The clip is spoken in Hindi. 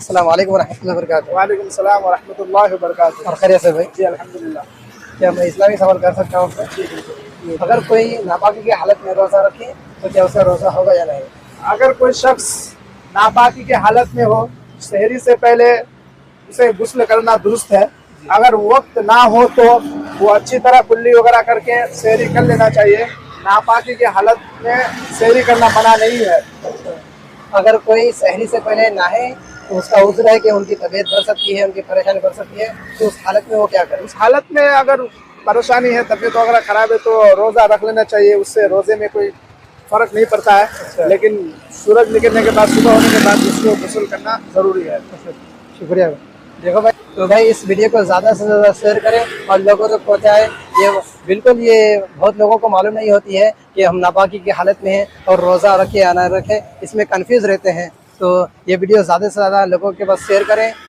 अस्सलाम वालेकुम रहमतुल्लाहि व बरकातुहू। वालेकुम सलाम व रहमतुल्लाहि व बरकातुहू। और खैरियत से भाई? जी अल्हम्दुलिल्लाह। क्या मैं इस्लामी सवाल कर सकता हूँ आपसे? अगर कोई नापाकी की हालत में रोज़ा रखे तो क्या उसका रोज़ा होगा या नहीं? अगर कोई शख्स नापाकी के हालत में हो, सहरी से पहले उसे गुस्ल करना दुरुस्त है। अगर वक्त ना हो तो वो अच्छी तरह कुल्ली वगैरह करके सहरी कर लेना चाहिए। नापाकी की हालत में सहरी करना मना नहीं है। अगर कोई सहरी से पहले नहाए तो उसका उज़्र है कि उनकी तबीयत बढ़ सकती है, उनकी परेशानी बढ़ सकती है, तो उस हालत में वो क्या करे? उस हालत में अगर परेशानी है, तबीयत वगैरह खराब है तो रोज़ा रख लेना चाहिए। उससे रोज़े में कोई फ़र्क नहीं पड़ता है। लेकिन सूरज निकलने के बाद, सुबह होने के बाद उसको गुस्ल करना ज़रूरी है। शुक्रिया भाई। देखो भाई, तो भाई इस वीडियो को ज़्यादा से ज़्यादा शेयर करें और लोगों तक पहुँचाएं। ये बहुत लोगों को मालूम नहीं होती है कि हम नापाकी की हालत में हैं और रोज़ा रखे या ना रखें, इसमें कंफ्यूज रहते हैं। तो ये वीडियो ज़्यादा से ज़्यादा लोगों के पास शेयर करें।